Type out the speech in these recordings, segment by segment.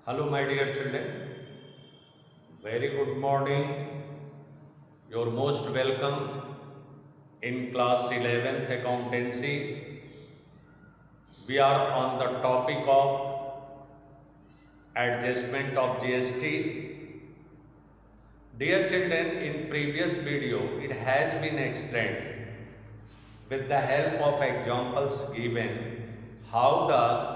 Hello, my dear children. Very good morning. You're most welcome in class 11th accountancy. We are on the topic of adjustment of GST. Dear children, in previous video, it has been explained with the help of examples given how the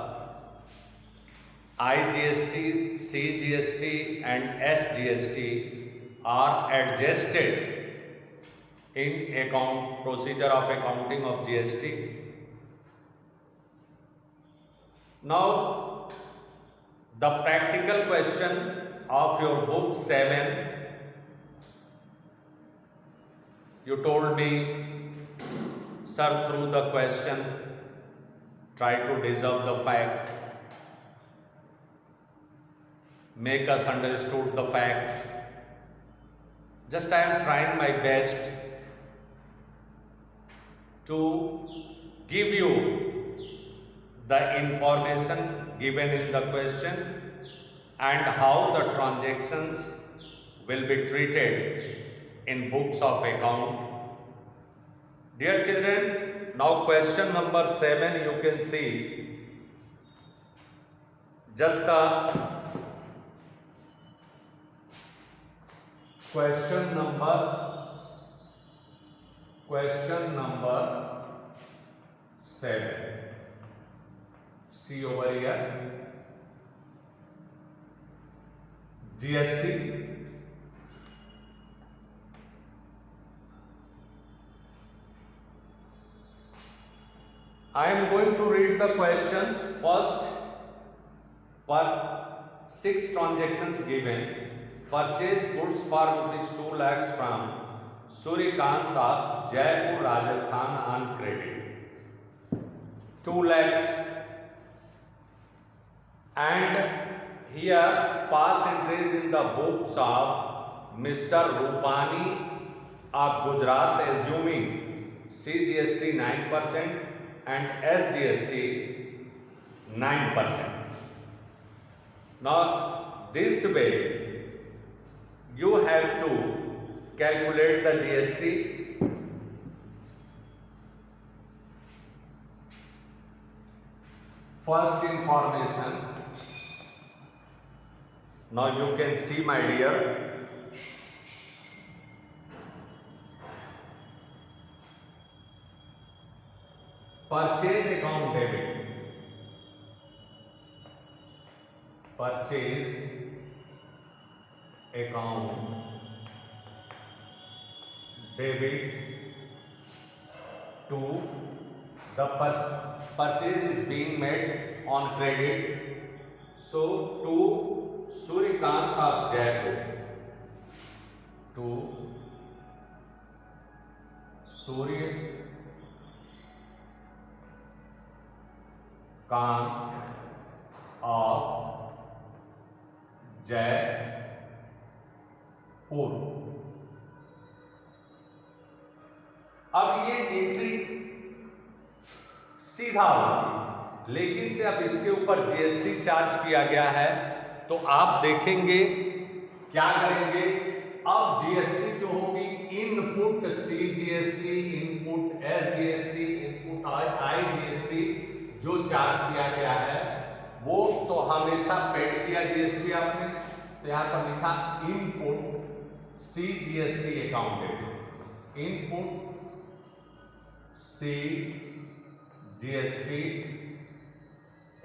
IGST, CGST and SGST are adjusted in account procedure of accounting of GST. Now, the practical question of your book 7, you told me, sir, through the question, try to deserve the fact. Make us understood the fact. Just I am trying my best to give you the information given in the question and how the transactions will be treated in books of account. Dear children, now question number 7 you can see just the question number 7. See over here. GST. I am going to read the questions first. For 6 transactions given. Purchase goods for ₹2 lakhs from Suryakant of Jaipur, Rajasthan on credit. 2 lakhs. And here pass entries in the books of Mr. Rupani of Gujarat assuming CGST 9% and SGST 9%. Now this way you have to calculate the GST. First information. Now you can see, my dear, purchase account debit. Purchase account debit to the purchase is being made on credit. So to Suryakant of Jaipur. To Suryakant of Jaipur. अब ये entry सीधा होगी, लेकिन से अब इसके ऊपर GST charge किया गया है, तो आप देखेंगे क्या करेंगे। अब जीएसटी जो होगी input CGST, input SGST, input IGST जो चार्ज किया गया है वो तो हमेशा पेड किया जीएसटी आपने, तो यहां पर लिखा input CGST account debit, input CGST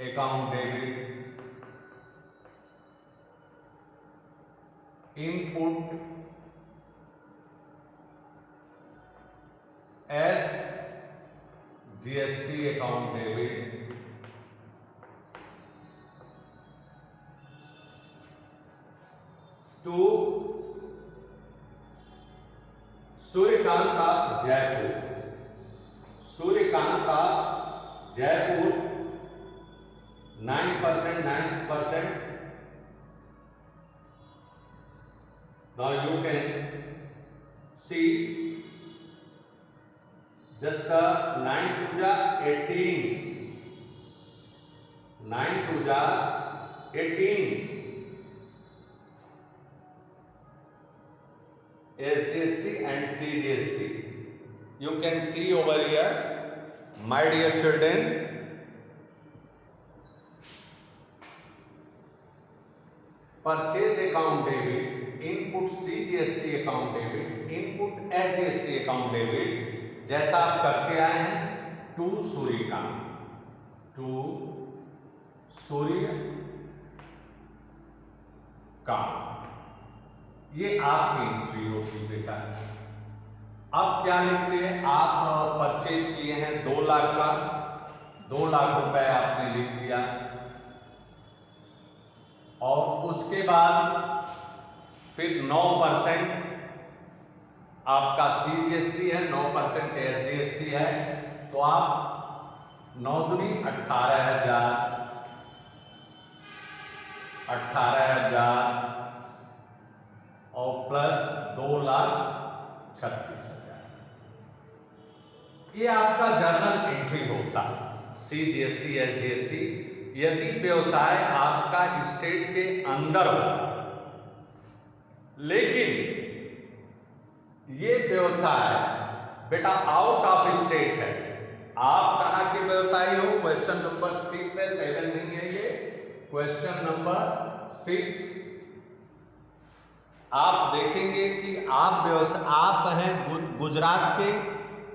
account debit, input SGST account debit, to Suryakant of Jaipur, Suryakant of Jaipur 9%. Now you can see just the 9 to the 18, 9 to the 18 SGST and CGST. You can see over here, my dear children, purchase account debit, input CGST account debit, input SGST account debit, जैसा आप करते आए हैं to Suryakant, to Suryakant, ये आपकी entry होगी बेटा। अब क्या लिखते हैं, आप परचेज किए हैं 2 लाख का, 2 लाख रुपए आपने लिख दिया, और उसके बाद फिर 9% आपका CGST है, 9% SGST है, तो आप 9 दूनी 18,000, 18,000 और प्लस 2,36,000, ये आपका जर्नल एंट्री होता CGST SGST यदि व्यवसाय आपका स्टेट के अंदर होता। लेकिन ये व्यवसाय बेटा आउट ऑफ स्टेट है, आप कहां के व्यवसायी हो, क्वेश्चन नंबर 6 है, 7 नहीं है, ये क्वेश्चन नंबर 6। आप देखेंगे कि आप हैं गुजरात के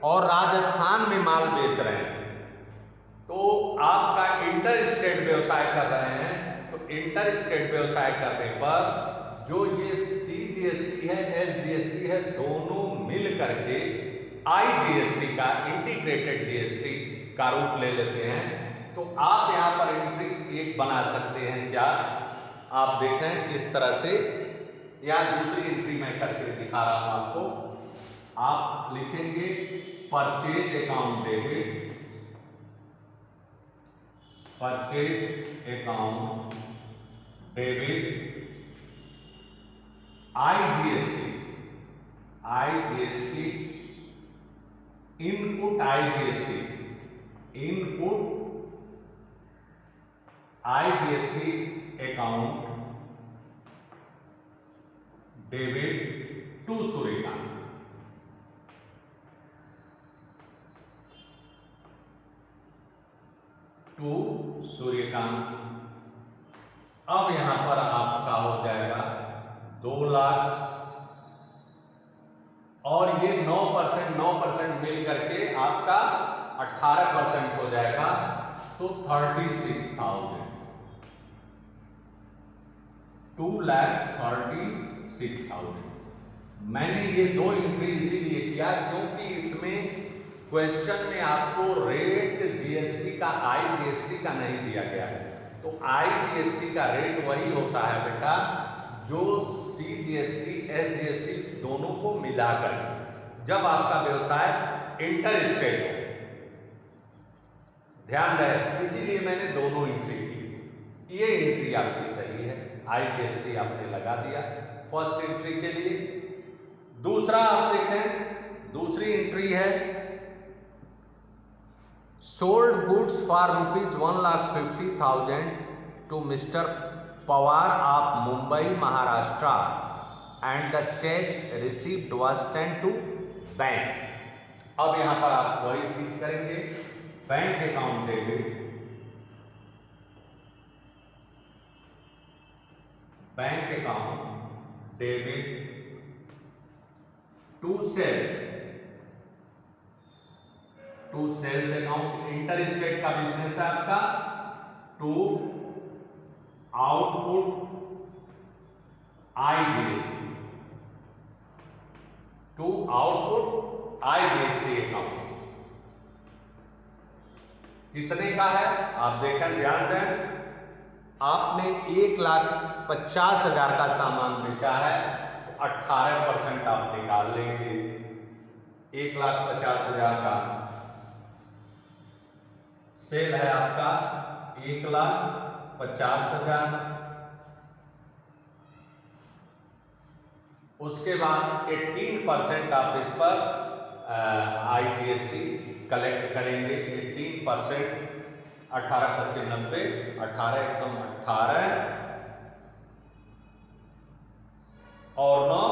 और राजस्थान में माल बेच रहे हैं, तो आपका इंटर स्टेट व्यवसाय कर रहे हैं, तो इंटर स्टेट व्यवसाय करने पर जो ये CGST है SGST है, दोनों मिल करके IGST का, इंटीग्रेटेड GST का रूप ले लेते हैं। तो आप यहां पर एंट्री एक बना सकते हैं, क्या आप देखें इस तरह से, या दूसरी एंट्री मैं करके दिखा रहा हूं आपको। आप लिखेंगे purchase account debit, purchase account debit IGST, IGST input, IGST input, IGST account debit to Suryakant, to Suryakant. अब यहां पर आपका हो जाएगा 2 लाख, और ये 9% मिल करके आपका 18% हो जाएगा, तो 36,000, 2,36,000। मैंने ये 2 एंट्री इसीलिए किया क्योंकि इसमें क्वेश्चन में आपको रेट GST का, IGST का नहीं दिया गया है। तो IGST का रेट वही होता है बेटा जो CGST SGST दोनों को मिलाकर, जब आपका व्यवसाय इंटर स्टेट हो, ध्यान रहे, इसीलिए मैंने दोनों एंट्री की। ये एंट्री आपकी सही है, IGST आपने लगा दिया फर्स्ट एंट्री के लिए। दूसरा आप देखें, दूसरी एंट्री है sold goods for ₹1,50,000 to mister Pawar of Mumbai Maharashtra and the cheque received was sent to bank. अब यहां पर आप वही चीज करेंगे, bank account debit, bank account debit to sales, to sales account, inter state का बिजनेस है आपका, to output IGST, to output IGST account. कितने का है आप देखें, ध्यान दें, आपने 1,50,000 का सामान बेचा है, तो 18% आप निकाल लेंगे। 1,50,000 का सेल है आपका, 1,50,000। उसके बाद 18% आप इस पर IGST कलेक्ट करेंगे। 18%, 18×5 = 90, 18 एकम 18 और 9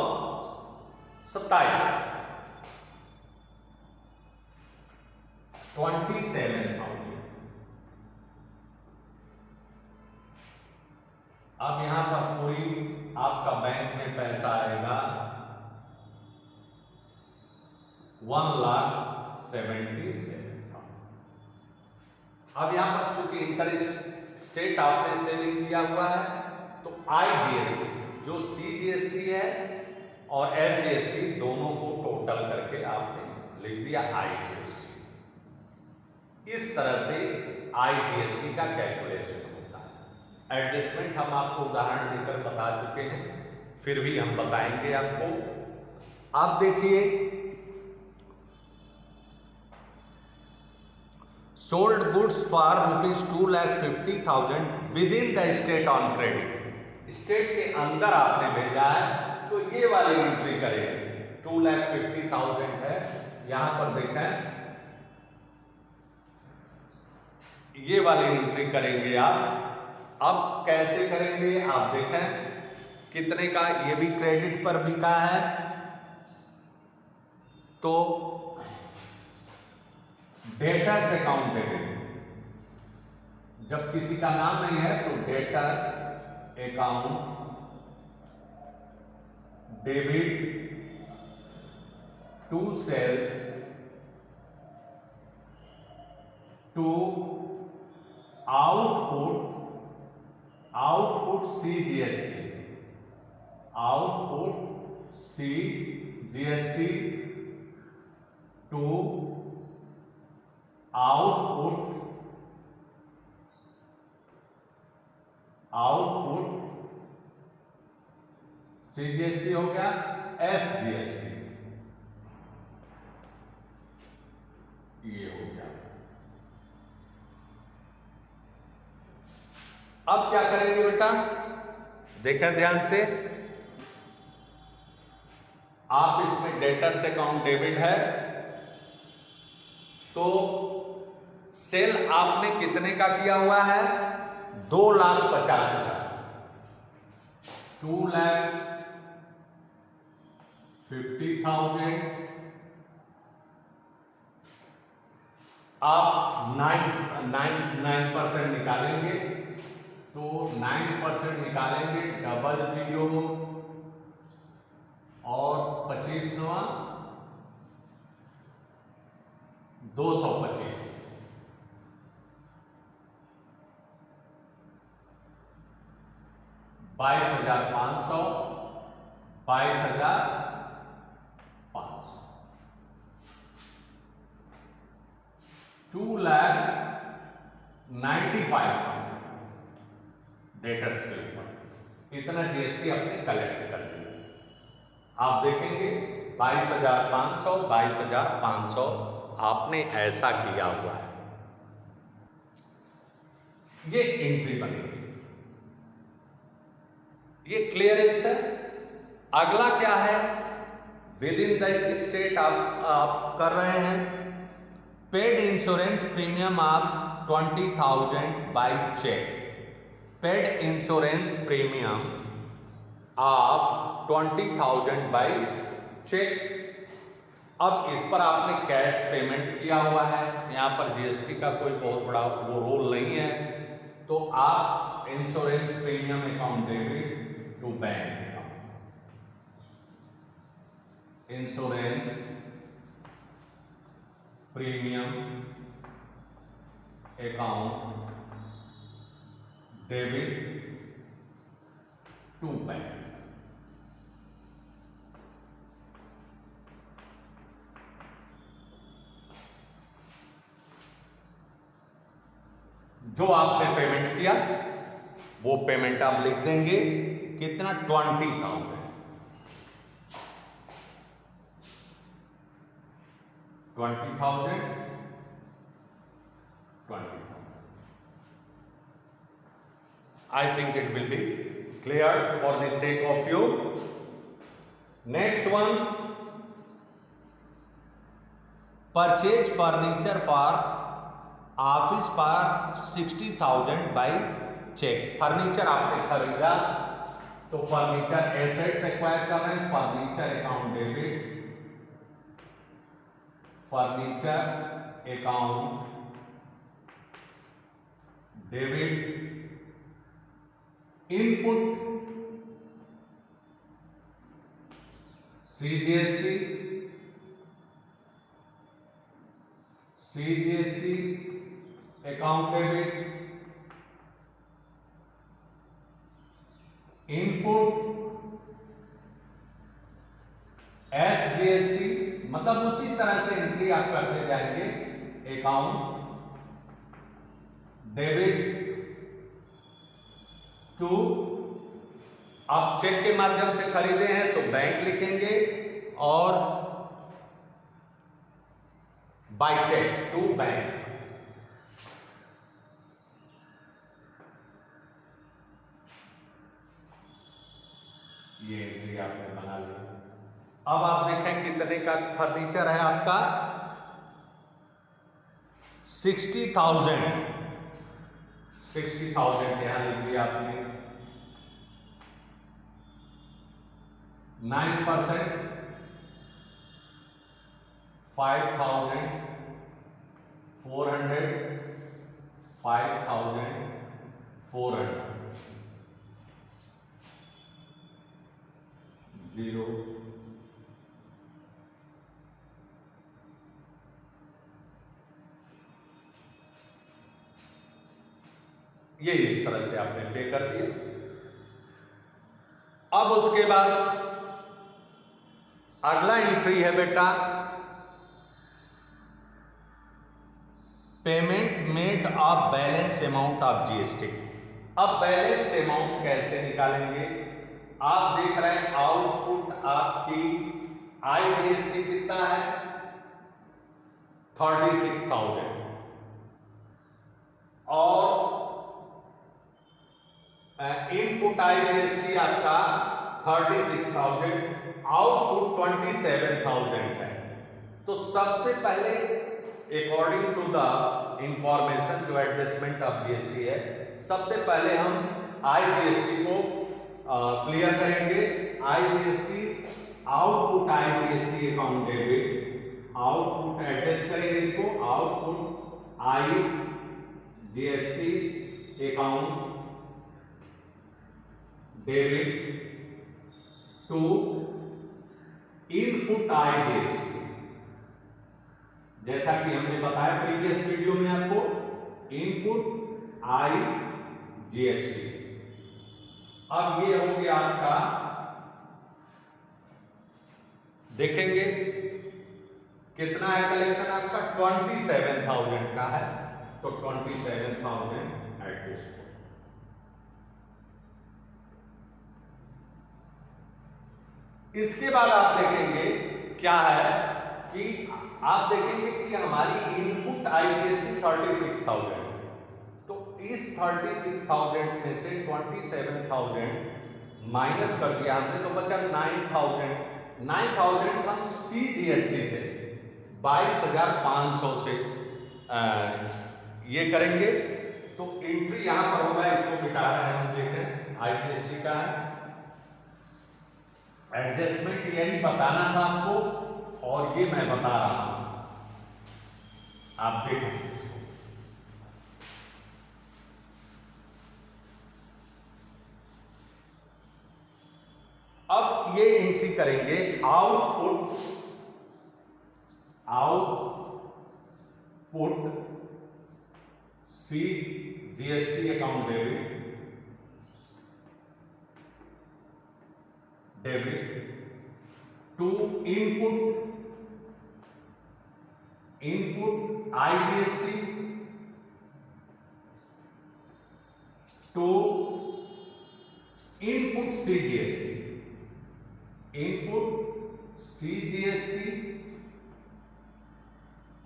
27,000 अब यहां पर पूरी आपका बैंक में पैसा आएगा 1,77,000। अब यहां पर चूंकि इंटरेस्ट स्टेट आपने सेविंग किया हुआ है तो IGST जो CGST है और SGST दोनों को टोटल करके आपने लिख दिया IGST। इस तरह से IGST का कैलकुलेशन होता है। एडजस्टमेंट हम आपको उदाहरण देकर बता चुके हैं, फिर भी हम बताएंगे आपको। आप देखिए, sold goods for ₹2,50,000 with in the state on credit. State के अंदर आपने भेजा है तो ये वाली एंट्री करेंगे। 2,50,000 है, यहां पर देखें ये वाली एंट्री करेंगे आप। अब कैसे करेंगे आप देखें, कितने का, ये भी क्रेडिट पर बिका है तो डेटर्स अकाउंट डेबिट, जब किसी का नाम नहीं है तो debtors account debit to sales to output CGST to output CGST हो गया, SGST ये हो गया। अब क्या करेंगे बेटा, देखें ध्यान से, आप इसमें डेटर्स अकाउंट डेबिट है तो सेल आपने कितने का किया हुआ है, 2,50,000, 2,50,000। आप 9% निकालेंगे तो 9% निकालेंगे, 00 और 25वां 225, 22,500, 22,500, 2,95,000 डेटर्स के ऊपर इतना GST आपने कलेक्ट कर लिया। आप देखेंगे 22,500, 22,500 आपने ऐसा किया हुआ है, ये एंट्री बनेगी। ये क्लियरेंस है। अगला क्या है, विद इन द स्टेट आप कर रहे हैं, पेड इंश्योरेंस प्रीमियम आप 20,000 by cheque, paid insurance premium of 20,000 by cheque. अब इस पर आपने कैश पेमेंट किया हुआ है, यहाँ पर GST का कोई बहुत बड़ा वो रोल नहीं है, तो आप insurance premium account debit to bank, insurance premium account debit to bank. जो आपने पेमेंट किया वो पेमेंट आप लिख देंगे, कितना, 20,000, 20,000, 20,000। I think it will be clear for the sake of you. Next one, purchase furniture for office for 60,000 by cheque. Furniture आपने खरीदा तो फर्नीचर एसेट्स एक्वायर कर रहे हैं, furniture account debit, furniture account debit, input CGST, CGST account debit, input SGST, मतलब उसी तरह से एंट्री आप करते जाएंगे, अकाउंट डेबिट टू, आप चेक के माध्यम से खरीदे हैं तो बैंक लिखेंगे और बाय चेक टू बैंक, ये एंट्री आपने बना ली। अब आप देखें कितने का फर्नीचर है आपका, 60,000, 60,000 यहां लिख दिया आपने, 9%, 5,400, 5,400, 0, ये इस तरह से आपने पे कर दिया। अब उसके बाद अगला एंट्री है बेटा, payment made of balance amount of GST. अब बैलेंस अमाउंट कैसे निकालेंगे, आप देख रहे हैं आउटपुट आपकी आईजीएसटी कितना है, 36,000 और इनपुट आईजीएसटी आपका 36,000, आउटपुट 27,000 है। तो सबसे पहले अकॉर्डिंग टू द इंफॉर्मेशन जो एडजस्टमेंट ऑफ जीएसटी है, सबसे पहले हम आईजीएसटी को क्लियर करेंगे। IGST output IGST account debit, output adjust करेंगे इसको, output IGST account debit to input IGST, जैसा कि हमने बताया प्रीवियस वीडियो में आपको, इनपुट आईजीएसटी। अब ये हो गया आपका, देखेंगे कितना है कलेक्शन आपका, 27,000 का है, तो 27,000 एडजस्ट। इसके बाद आप देखेंगे क्या है कि आप देखेंगे कि हमारी इनपुट आईजीएसटी 36,000 है, तो इस 36,000 में से 27,000 माइनस कर दिया हमने, तो बचा 9,000। 9,000 हम सीजीएसटी से 22,500 से ये करेंगे, तो एंट्री यहां पर होगा, इसको मिटा रहे हैं हम, देखें आईजीएसटी का है, एडजस्टमेंट यही बताना था आपको और ये मैं बता रहा हूं, आप देखें इसको। अब ये एंट्री करेंगे output C GST account debit to input IGST to input CGST, input CGST,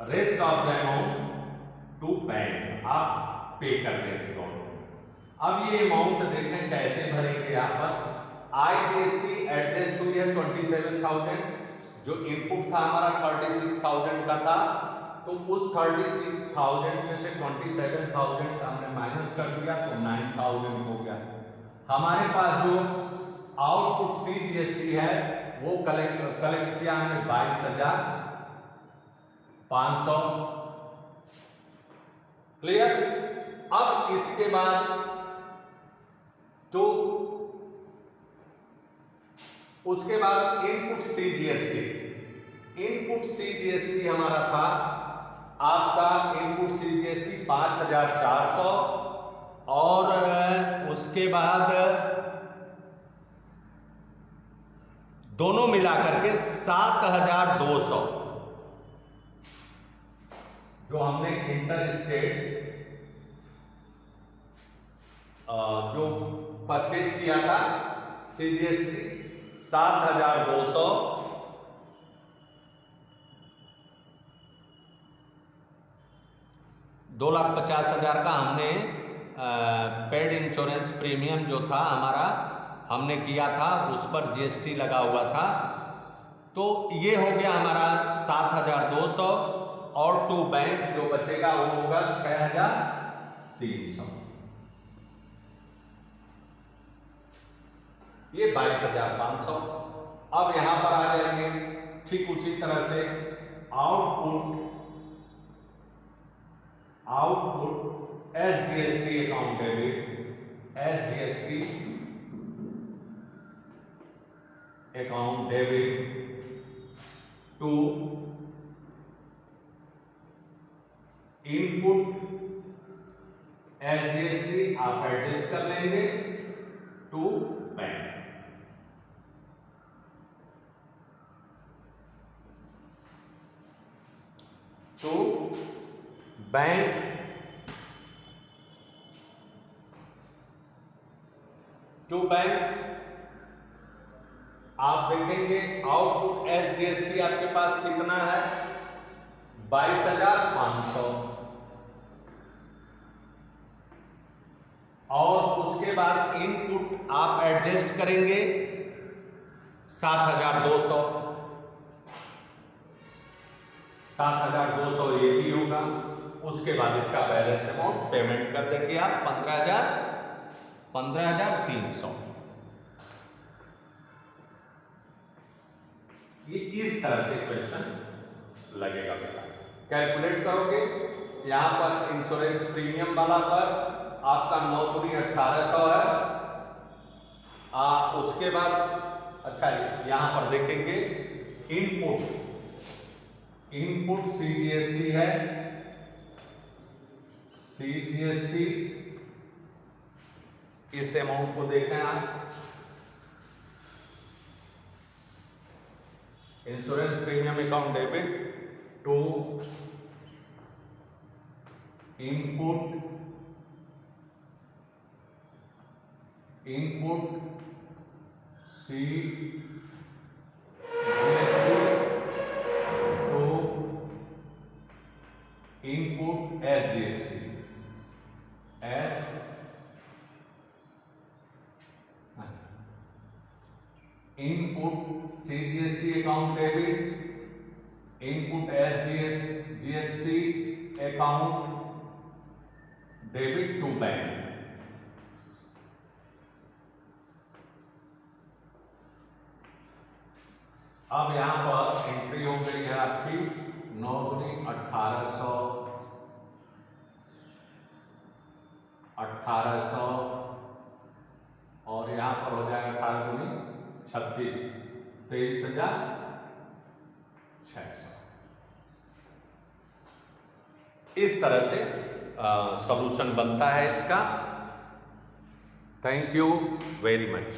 rest of the amount to bank, आप पे कर देंगे अकाउंट। अब ये अमाउंट देखें कैसे भरेंगे, यहाँ पर आईजीएसटी एडजस्ट हुई है 27,000, जो इनपुट था हमारा 36,000 का था, तो उस 36,000 में से 27,000 हमने माइनस कर दिया, तो 9,000 हो गया। हमारे पास जो आउटपुट CGST है वो कलेक्ट किया हमने 22,500। क्लियर। अब इसके बाद तो उसके बाद इनपुट CGST हमारा था आपका इनपुट CGST 5,400 और उसके बाद दोनों मिलाकर के 7,200 जो हमने इंटर स्टेट जो परचेज किया था CGST 7,200 2,50,000 का हमने पेड इंश्योरेंस प्रीमियम जो था हमारा हमने किया था, उस पर GST लगा हुआ था। तो ये हो गया हमारा 7,200 और टू बैंक जो बचेगा वो होगा 6,300। ये 22,500। अब यहां पर आ जाएंगे ठीक उसी तरह से output SGST account debit, SGST account debit to input SGST आप एडजस्ट कर लेंगे टू बैंक। टू बैंक आप देखेंगे आउटपुट SGST आपके पास कितना है 22,500 और उसके बाद इनपुट आप एडजस्ट करेंगे 7,200 ये भी होगा। उसके बाद इसका बैलेंस अमाउंट पेमेंट कर देंगे आप 15,300। ये इस तरह से क्वेश्चन लगेगा बेटा। कैलकुलेट करोगे यहां पर इंश्योरेंस प्रीमियम वाला पर आपका 9 दूनी 1,800 है। उसके बाद अच्छा यहां पर देखेंगे इनपुट CGST है, CGST इस अमाउंट को देखें आप। Insurance premium account debit to input CGST to input SGST input CGST account debit input SGST account debit to bank. अब यहां पर एंट्री हो गई है आपकी 9 दूनी 1,800 और यहां पर हो जाएगा 18 दूनी 36 23,600। इस तरह से सॉल्यूशन बनता है इसका। Thank you very much.